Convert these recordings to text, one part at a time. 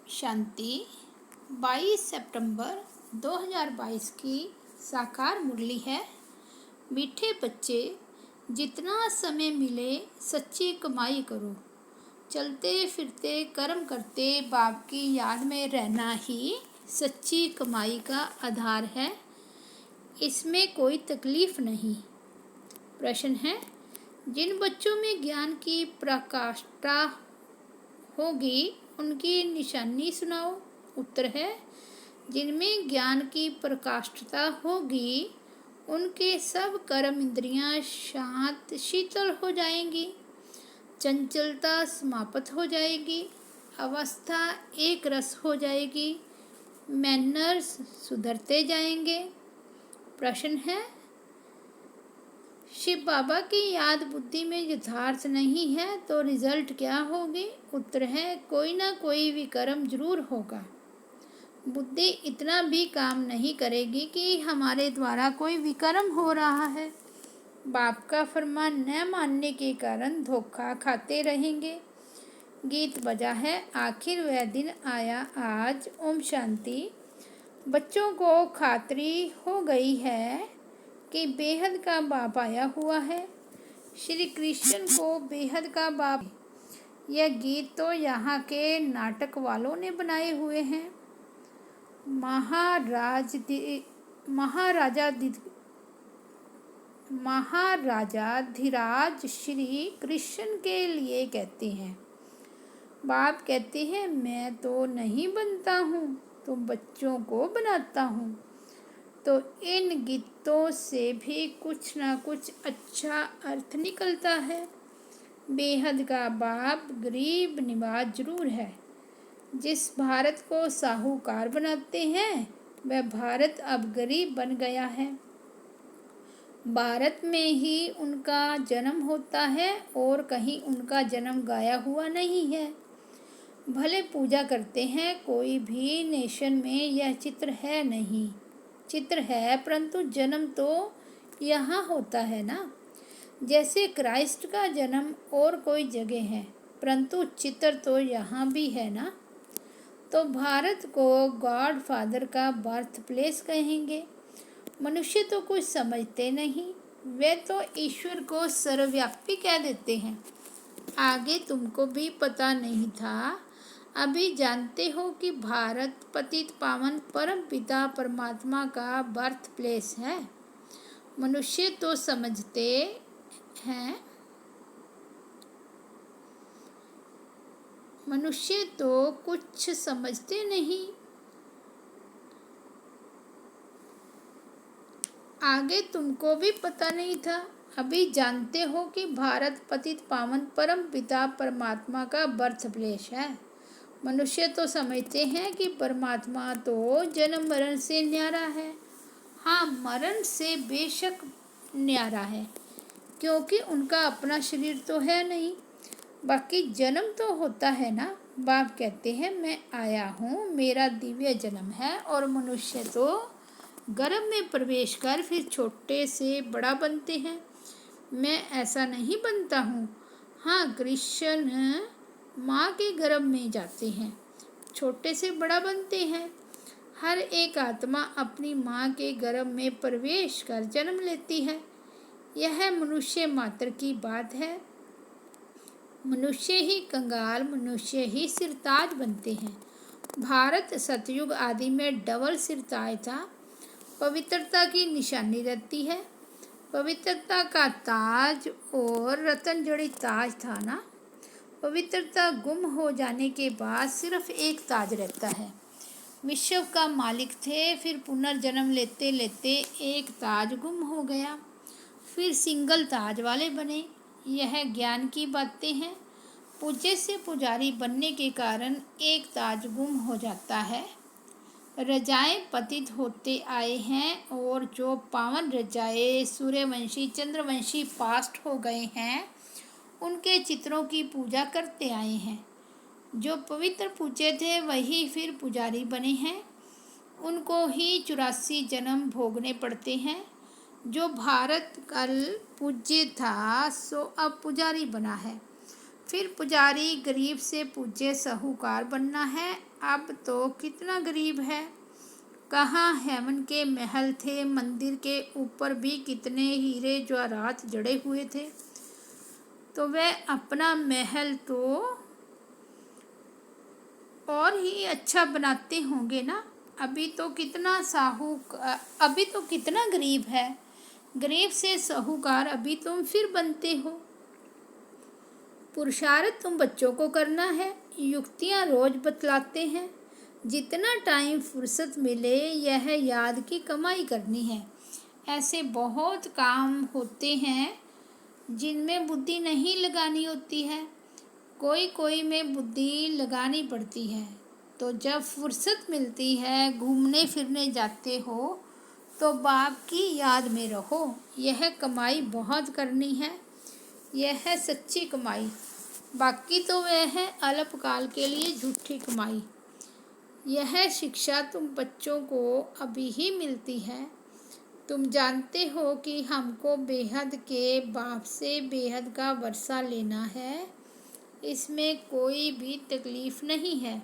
शांति 22 सितंबर 2022 की साकार मुरली है। मीठे बच्चे, जितना समय मिले सच्ची कमाई करो। चलते फिरते कर्म करते बाप की याद में रहना ही सच्ची कमाई का आधार है। इसमें कोई तकलीफ नहीं। प्रश्न है, जिन बच्चों में ज्ञान की प्रकाष्ठा होगी उनकी निशानी सुनाओ। उत्तर है, जिनमें ज्ञान की प्रकाष्ठता होगी उनके सब कर्म इंद्रियां शांत शीतल हो जाएंगी, चंचलता समाप्त हो जाएगी, अवस्था एक रस हो जाएगी, मैनर्स सुधरते जाएंगे। प्रश्न है, शिव बाबा की याद बुद्धि में यथार्थ नहीं है तो रिजल्ट क्या होगी। उत्तर है, कोई ना कोई विकर्म जरूर होगा। बुद्धि इतना भी काम नहीं करेगी कि हमारे द्वारा कोई विकर्म हो रहा है। बाप का फरमान न मानने के कारण धोखा खाते रहेंगे। गीत बजा है, आखिर वह दिन आया आज। ओम शांति। बच्चों को खातरी हो गई है कि बेहद का बाप आया हुआ है। श्री कृष्ण को बेहद का बाप। यह गीत तो यहाँ के नाटक वालों ने बनाए हुए हैं। महाराजाधिराज श्री कृष्ण के लिए कहते हैं। बाप कहते हैं, मैं तो नहीं बनता हूँ, तो बच्चों को बनाता हूँ। तो इन गीतों से भी कुछ ना कुछ अच्छा अर्थ निकलता है। बेहद का बाप गरीब निवाज जरूर है। जिस भारत को साहूकार बनाते हैं वह भारत अब गरीब बन गया है। भारत में ही उनका जन्म होता है और कहीं उनका जन्म गाया हुआ नहीं है। भले पूजा करते हैं, कोई भी नेशन में यह चित्र है नहीं। चित्र है परंतु जन्म तो यहाँ होता है ना। जैसे क्राइस्ट का जन्म और कोई जगह है परंतु चित्र तो यहाँ भी है ना। तो भारत को गॉड फादर का बर्थ प्लेस कहेंगे। मनुष्य तो कुछ समझते नहीं, वे तो ईश्वर को सर्वव्यापी कह देते हैं। आगे तुमको भी पता नहीं था, अभी जानते हो कि भारत पतित पावन परम पिता परमात्मा का बर्थ प्लेस है। मनुष्य तो समझते हैं, मनुष्य तो कुछ समझते नहीं। आगे तुमको भी पता नहीं था, अभी जानते हो कि भारत पतित पावन परम पिता परमात्मा का बर्थ प्लेस है। मनुष्य तो समझते हैं कि परमात्मा तो जन्म मरण से न्यारा है। हाँ, मरण से बेशक न्यारा है, क्योंकि उनका अपना शरीर तो है नहीं। बाकी जन्म तो होता है ना। बाप कहते हैं, मैं आया हूँ, मेरा दिव्य जन्म है। और मनुष्य तो गर्भ में प्रवेश कर फिर छोटे से बड़ा बनते हैं। मैं ऐसा नहीं बनता हूँ। हाँ, कृष्ण माँ के गर्भ में जाते हैं, छोटे से बड़ा बनते हैं। हर एक आत्मा अपनी माँ के गर्भ में प्रवेश कर जन्म लेती है। यह मनुष्य मात्र की बात है। मनुष्य ही कंगाल, मनुष्य ही सिरताज बनते हैं। भारत सतयुग आदि में डबल सिरताज था। पवित्रता की निशानी रहती है। पवित्रता का ताज और रतन जड़ित ताज था ना। पवित्रता गुम हो जाने के बाद सिर्फ एक ताज रहता है। विश्व का मालिक थे, फिर पुनर्जन्म लेते लेते एक ताज गुम हो गया, फिर सिंगल ताज वाले बने। यह ज्ञान की बातें हैं। पूज्य से पुजारी बनने के कारण एक ताज गुम हो जाता है। रजाएं पतित होते आए हैं और जो पावन रजाएं सूर्यवंशी चंद्रवंशी पास्ट हो गए हैं उनके चित्रों की पूजा करते आए हैं। जो पवित्र पूज्य थे वही फिर पुजारी बने हैं। उनको ही 84 जन्म भोगने पड़ते हैं। जो भारत कल पूज्य था सो अब पुजारी बना है। फिर पुजारी गरीब से पूछे साहूकार बनना है, अब तो कितना गरीब है। कहाँ हेमन के महल थे, मंदिर के ऊपर भी कितने हीरे जवाहरात जड़े हुए थे। तो वह अपना महल तो और ही अच्छा बनाते होंगे ना। अभी तो कितना गरीब है। गरीब से साहूकार अभी तुम फिर बनते हो। पुरुषार्थ तुम बच्चों को करना है, युक्तियाँ रोज बतलाते हैं। जितना टाइम फुर्सत मिले यह याद की कमाई करनी है। ऐसे बहुत काम होते हैं जिनमें बुद्धि नहीं लगानी होती है, कोई कोई में बुद्धि लगानी पड़ती है। तो जब फुर्सत मिलती है, घूमने फिरने जाते हो, तो बाप की याद में रहो। यह कमाई बहुत करनी है, यह है सच्ची कमाई। बाकी तो वह है अल्पकाल के लिए झूठी कमाई। यह शिक्षा तुम बच्चों को अभी ही मिलती है। तुम जानते हो कि हमको बेहद के बाप से बेहद का वर्षा लेना है, इसमें कोई भी तकलीफ नहीं है।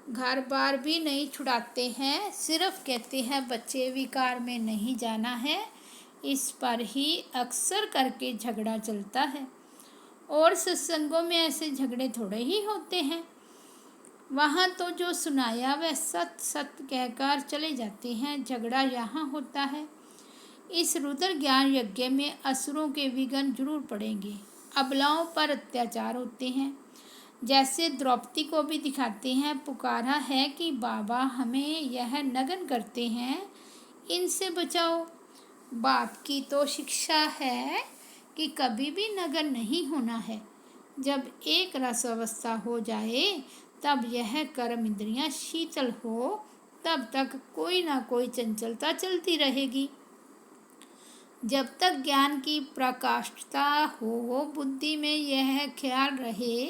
घर बार भी नहीं छुड़ाते हैं, सिर्फ कहते हैं बच्चे विकार में नहीं जाना है। इस पर ही अक्सर करके झगड़ा चलता है, और सत्संगों में ऐसे झगड़े थोड़े ही होते हैं। वहाँ तो जो सुनाया वह सत सत कहकर चले जाते हैं, झगड़ा यहाँ होता है। इस रुद्र ज्ञान यज्ञ में असुरों के विघ्न जरूर पड़ेंगे, अबलाओं पर अत्याचार होते हैं। जैसे द्रौपदी को भी दिखाते हैं, पुकारा है कि बाबा हमें यह नग्न करते हैं, इनसे बचाओ। बाप की तो शिक्षा है कि कभी भी नग्न नहीं होना है। जब एक रस अवस्था हो जाए तब यह कर्म इंद्रियां शीतल हो, तब तक कोई ना कोई चंचलता चलती रहेगी। जब तक ज्ञान की प्रकाष्ठता हो, बुद्धि में यह ख्याल रहे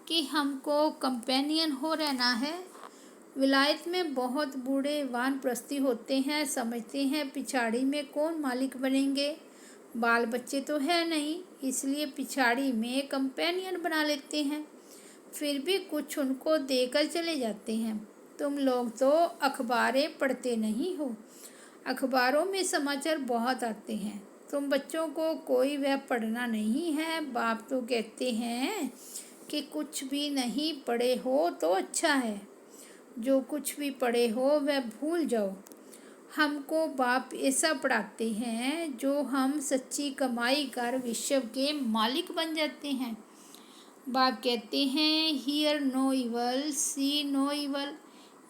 कि हमको कंपेनियन हो रहना है। विलायत में बहुत बूढ़े वानप्रस्थी होते हैं, समझते हैं पिछाड़ी में कौन मालिक बनेंगे। बाल बच्चे तो है नहीं, इसलिए पिछाड़ी में कंपेनियन बना लेते हैं। फिर भी कुछ उनको देकर चले जाते हैं। तुम लोग तो अखबारें पढ़ते नहीं हो, अखबारों में समाचार बहुत आते हैं। तुम बच्चों को कोई वह पढ़ना नहीं है। बाप तो कहते हैं कि कुछ भी नहीं पढ़े हो तो अच्छा है, जो कुछ भी पढ़े हो वह भूल जाओ। हमको बाप ऐसा पढ़ाते हैं जो हम सच्ची कमाई कर विश्व के मालिक बन जाते हैं। बाप कहते हैं hear no evil, see no evil.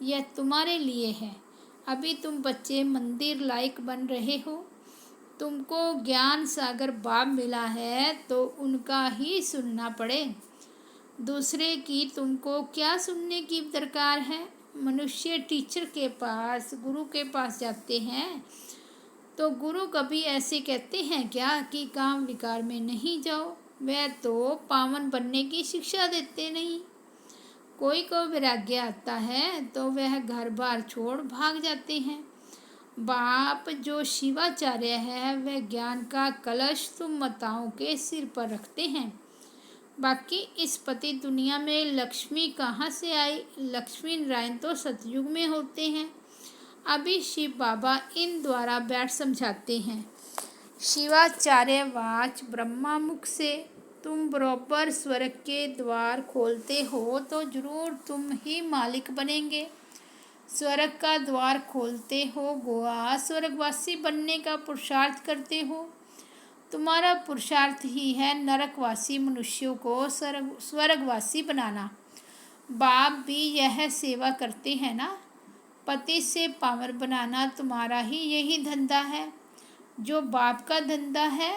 यह तुम्हारे लिए है। अभी तुम बच्चे मंदिर लायक बन रहे हो। तुमको ज्ञान सागर बाप मिला है तो उनका ही सुनना पड़े, दूसरे की तुमको क्या सुनने की दरकार है। मनुष्य टीचर के पास, गुरु के पास जाते हैं तो गुरु कभी ऐसे कहते हैं क्या कि काम विकार में नहीं जाओ। वह तो पावन बनने की शिक्षा देते नहीं। कोई को वैराग्य आता है तो वह घर बार छोड़ भाग जाते हैं। बाप जो शिवाचार्य है वह ज्ञान का कलश तुम माताओं के सिर पर रखते हैं। बाकी इस पति दुनिया में लक्ष्मी कहाँ से आई। लक्ष्मी नारायण तो सतयुग में होते हैं। अभी शिव बाबा इन द्वारा बैठ समझाते हैं। शिवाचार्य वाच ब्रह्मा मुख से, तुम बरोबर स्वर्ग के द्वार खोलते हो तो जरूर तुम ही मालिक बनेंगे। स्वर्ग का द्वार खोलते हो गोआ, स्वर्गवासी बनने का पुरुषार्थ करते हो। तुम्हारा पुरुषार्थ ही है नरकवासी मनुष्यों को स्वर्गवासी बनाना। बाप भी यह सेवा करते हैं ना। पति से पावर बनाना तुम्हारा ही यही धंधा है, जो बाप का धंधा है।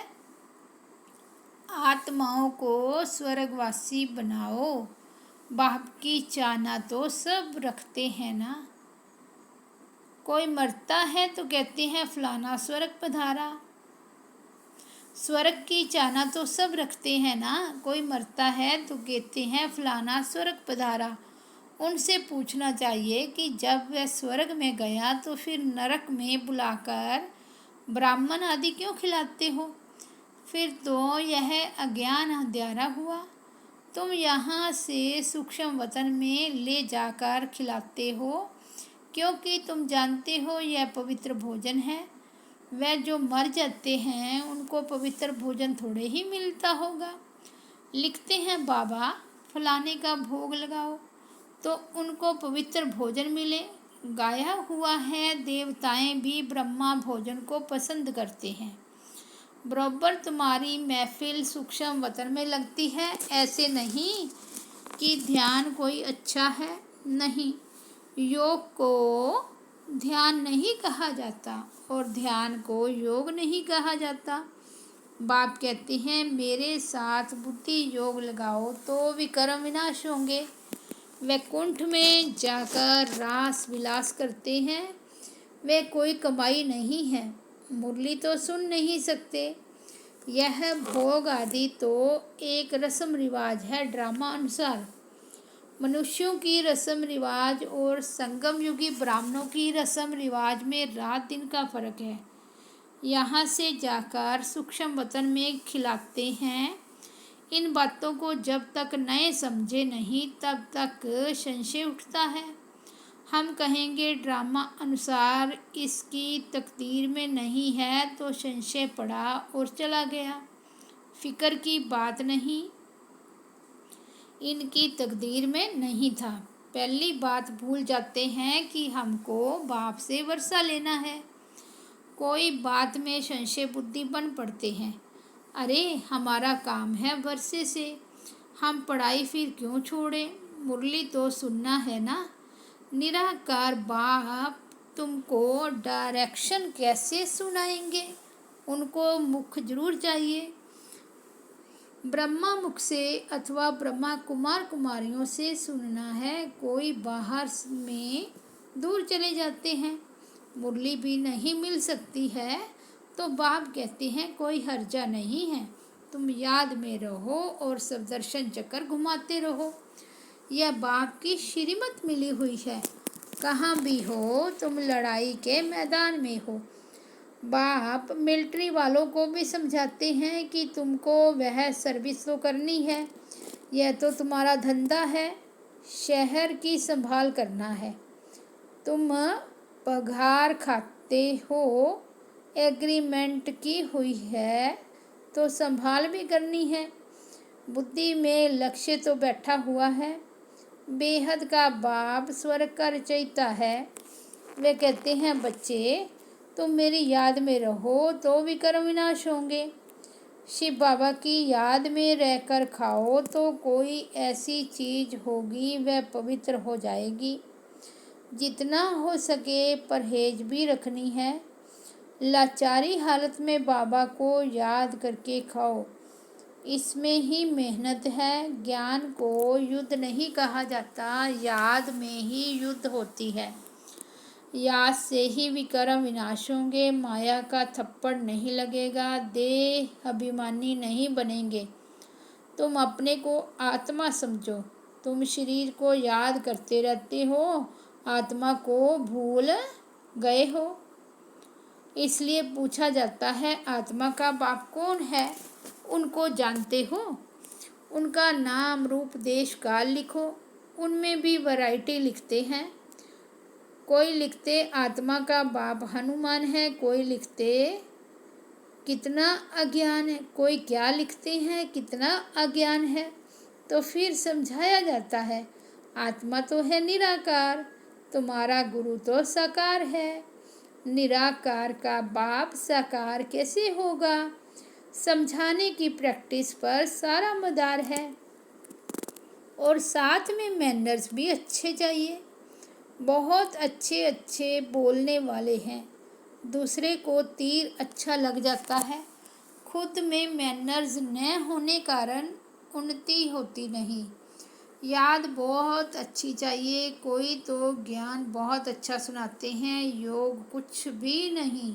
आत्माओं को स्वर्गवासी बनाओ। बाप की चाहना तो सब रखते हैं ना। कोई मरता है तो कहते हैं फलाना स्वर्ग पधारा। स्वर्ग की चाहना तो सब रखते हैं ना। कोई मरता है तो कहते हैं फलाना स्वर्ग पधारा। उनसे पूछना चाहिए कि जब वह स्वर्ग में गया तो फिर नरक में बुलाकर ब्राह्मण आदि क्यों खिलाते हो। फिर तो यह अज्ञान अंधियारा हुआ। तुम यहाँ से सूक्ष्म वतन में ले जाकर खिलाते हो, क्योंकि तुम जानते हो यह पवित्र भोजन है। वह जो मर जाते हैं उनको पवित्र भोजन थोड़े ही मिलता होगा। लिखते हैं बाबा फलाने का भोग लगाओ तो उनको पवित्र भोजन मिले। गाया हुआ है देवताएं भी ब्रह्मा भोजन को पसंद करते हैं। बरोबर तुम्हारी महफिल सूक्ष्म वतन में लगती है। ऐसे नहीं कि ध्यान कोई अच्छा है, नहीं, योग को ध्यान नहीं कहा जाता और ध्यान को योग नहीं कहा जाता। बाप कहते हैं मेरे साथ बुद्धि योग लगाओ तो विकर्म विनाश होंगे। वैकुंठ में जाकर रास विलास करते हैं, वे कोई कमाई नहीं है। मुरली तो सुन नहीं सकते। यह भोग आदि तो एक रस्म रिवाज है ड्रामा अनुसार। मनुष्यों की रस्म रिवाज और संगम युगी ब्राह्मणों की रस्म रिवाज में रात दिन का फर्क है। यहाँ से जाकर सूक्ष्म वतन में खिलाते हैं। इन बातों को जब तक नए समझे नहीं तब तक संशय उठता है। हम कहेंगे ड्रामा अनुसार इसकी तकदीर में नहीं है तो संशय पड़ा और चला गया। फिक्र की बात नहीं, इनकी तकदीर में नहीं था। पहली बात भूल जाते हैं कि हमको बाप से वर्षा लेना है। कोई बात में संशय बुद्धि बन पड़ते हैं। अरे हमारा काम है वर्षे से, हम पढ़ाई फिर क्यों छोड़ें? मुरली तो सुनना है ना। निराकार बाप तुमको डायरेक्शन कैसे सुनाएंगे? उनको मुख जरूर चाहिए। ब्रह्मा मुख से अथवा ब्रह्मा कुमार कुमारियों से सुनना है। कोई बाहर में दूर चले जाते हैं, मुरली भी नहीं मिल सकती है तो बाप कहते हैं कोई हर्जा नहीं है, तुम याद में रहो और सब दर्शन चक्कर घुमाते रहो। यह बाप की श्रीमत मिली हुई है। कहाँ भी हो तुम लड़ाई के मैदान में हो। बाप मिलिट्री वालों को भी समझाते हैं कि तुमको वह सर्विस तो करनी है, यह तो तुम्हारा धंधा है, शहर की संभाल करना है। तुम पगार खाते हो, एग्रीमेंट की हुई है तो संभाल भी करनी है। बुद्धि में लक्ष्य तो बैठा हुआ है। बेहद का बाप स्वर्ग का रचयिता है। वे कहते हैं बच्चे तुम मेरी याद में रहो तो विकर्म विनाश होंगे। शिव बाबा की याद में रहकर खाओ तो कोई ऐसी चीज़ होगी वह पवित्र हो जाएगी। जितना हो सके परहेज भी रखनी है। लाचारी हालत में बाबा को याद करके खाओ, इसमें ही मेहनत है। ज्ञान को युद्ध नहीं कहा जाता, याद में ही युद्ध होती है। याद से ही विकर्म विनाश होंगे। माया का थप्पड़ नहीं लगेगा, देह अभिमानी नहीं बनेंगे। तुम अपने को आत्मा समझो। तुम शरीर को याद करते रहते हो, आत्मा को भूल गए हो। इसलिए पूछा जाता है आत्मा का बाप कौन है? उनको जानते हो? उनका नाम रूप देश काल लिखो। उनमें भी वैरायटी लिखते हैं। कोई लिखते आत्मा का बाप हनुमान है, कोई लिखते कितना अज्ञान है, कोई क्या लिखते हैं कितना अज्ञान है। तो फिर समझाया जाता है आत्मा तो है निराकार, तुम्हारा गुरु तो साकार है। निराकार का बाप साकार कैसे होगा? समझाने की प्रैक्टिस पर सारा मदार है। और साथ में मैनर्स भी अच्छे चाहिए। बहुत अच्छे अच्छे बोलने वाले हैं, दूसरे को तीर अच्छा लग जाता है। खुद में मैनर्स न होने कारण उन्नति होती नहीं। याद बहुत अच्छी चाहिए। कोई तो ज्ञान बहुत अच्छा सुनाते हैं, योग कुछ भी नहीं।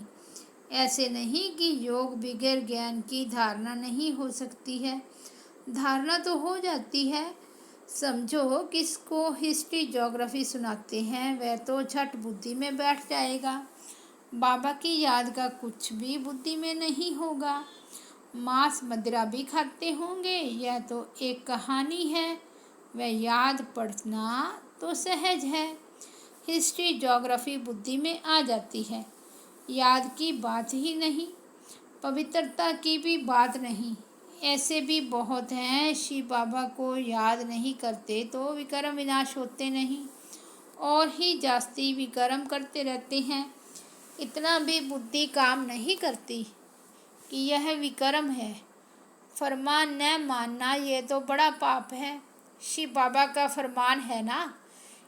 ऐसे नहीं कि योग बगैर ज्ञान की धारणा नहीं हो सकती है, धारणा तो हो जाती है। समझो किसको हिस्ट्री ज्योग्राफी सुनाते हैं, वह तो झट बुद्धि में बैठ जाएगा। बाबा की याद का कुछ भी बुद्धि में नहीं होगा। मांस मदिरा भी खाते होंगे। यह तो एक कहानी है, वह याद पढ़ना तो सहज है। हिस्ट्री ज्योग्राफी बुद्धि में आ जाती है। याद की बात ही नहीं, पवित्रता की भी बात नहीं। ऐसे भी बहुत हैं शिव बाबा को याद नहीं करते तो विक्रम विनाश होते नहीं, और ही जास्ती विक्रम करते रहते हैं। इतना भी बुद्धि काम नहीं करती कि यह विक्रम है। फरमान न मानना ये तो बड़ा पाप है। शिव बाबा का फरमान है ना,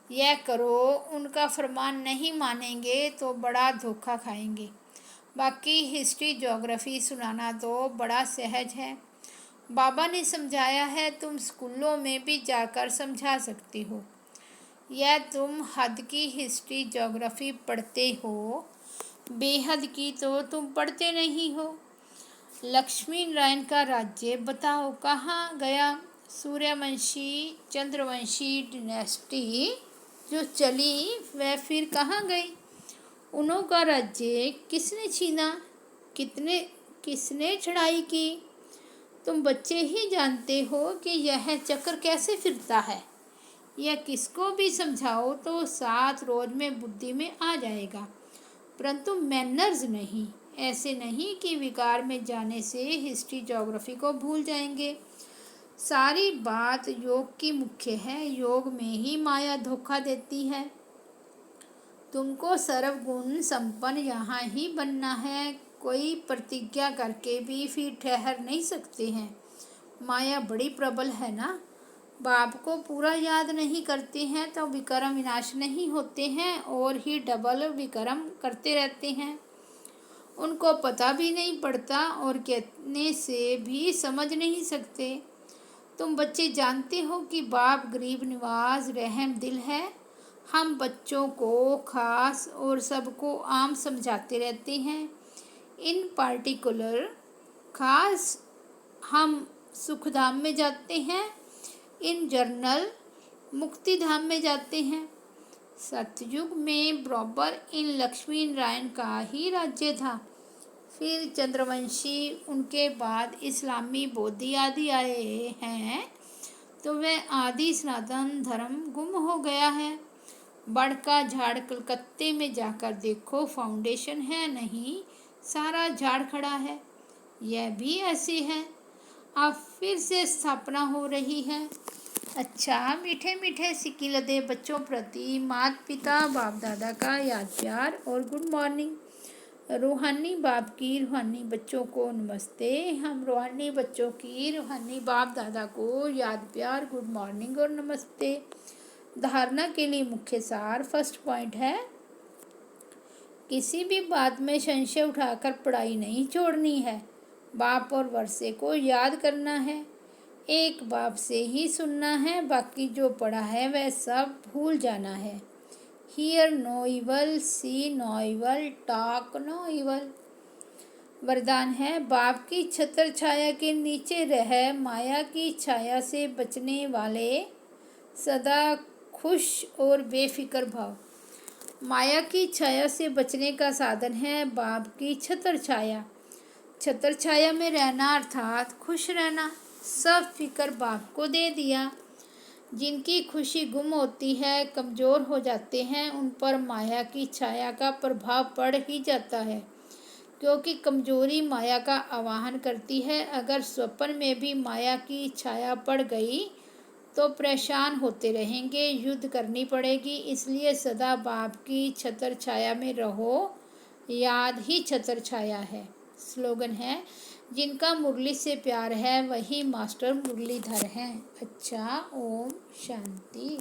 यह करो। उनका फरमान नहीं मानेंगे तो बड़ा धोखा खाएंगे। बाकी हिस्ट्री ज्योग्राफी सुनाना तो बड़ा सहज है। बाबा ने समझाया है, तुम स्कूलों में भी जाकर समझा सकती हो। यह तुम हद की हिस्ट्री ज्योग्राफी पढ़ते हो, बेहद की तो तुम पढ़ते नहीं हो। लक्ष्मी नारायण का राज्य बताओ कहाँ गया? सूर्यवंशी चंद्रवंशी डिनेस्टी जो चली वह फिर कहाँ गई? उन्हों का राज्य किसने छीना? किसने चढ़ाई की? तुम बच्चे ही जानते हो कि यह चक्र कैसे फिरता है। यह किसको भी समझाओ तो 7 रोज में बुद्धि में आ जाएगा, परंतु मैनर्स नहीं। ऐसे नहीं कि विकार में जाने से हिस्ट्री ज्योग्राफी को भूल जाएंगे। सारी बात योग की मुख्य है। योग में ही माया धोखा देती है। तुमको सर्वगुण संपन्न यहाँ ही बनना है। कोई प्रतिज्ञा करके भी फिर ठहर नहीं सकते हैं। माया बड़ी प्रबल है ना। बाप को पूरा याद नहीं करते हैं तो विक्रम विनाश नहीं होते हैं, और ही डबल विक्रम करते रहते हैं। उनको पता भी नहीं पड़ता और कहने से भी समझ नहीं सकते। तुम बच्चे जानते हो कि बाप गरीब नवाज रहम दिल है। हम बच्चों को खास और सबको आम समझाते रहते हैं। इन पार्टिकुलर खास हम सुखधाम में जाते हैं, इन जर्नल मुक्ति धाम में जाते हैं। सतयुग में बराबर इन लक्ष्मी नारायण का ही राज्य था। फिर चंद्रवंशी, उनके बाद इस्लामी बौद्धि आदि आए हैं, तो वह आदि सनातन धर्म गुम हो गया है। बड़ का झाड़ कलकत्ते में जाकर देखो, फाउंडेशन है नहीं, सारा झाड़ खड़ा है। यह भी ऐसी है। अब फिर से स्थापना हो रही है। अच्छा, मीठे मीठे सिक्की लदे बच्चों प्रति माता पिता बाप दादा का याद प्यार और गुड मॉर्निंग। रूहानी बाप की रूहानी बच्चों को नमस्ते। हम रूहानी बच्चों की रूहानी बाप दादा को याद प्यार, गुड मॉर्निंग और नमस्ते। धारणा के लिए मुख्य सार फर्स्ट पॉइंट है, किसी भी बात में संशय उठाकर पढ़ाई नहीं छोड़नी है। बाप और वर्षे को याद करना है। एक बाप से ही सुनना है, बाकी जो पढ़ा है वह सब भूल जाना है। Hear no evil, see no evil, talk no evil. वरदान है, बाप की छत्र छाया के नीचे रह माया की छाया से बचने वाले सदा खुश और बेफिक्र भाव। माया की छाया से बचने का साधन है बाप की छत्र छाया। छत्र छाया में रहना अर्थात खुश रहना। सब फिक्र बाप को दे दिया। जिनकी खुशी गुम होती है, कमज़ोर हो जाते हैं, उन पर माया की छाया का प्रभाव पड़ ही जाता है, क्योंकि कमजोरी माया का आवाहन करती है। अगर स्वप्न में भी माया की छाया पड़ गई तो परेशान होते रहेंगे, युद्ध करनी पड़ेगी। इसलिए सदा बाप की छत्र छाया में रहो, याद ही छत्र छाया है। स्लोगन है, जिनका मुरली से प्यार है वही मास्टर मुरलीधर हैं। अच्छा, ओम शांति।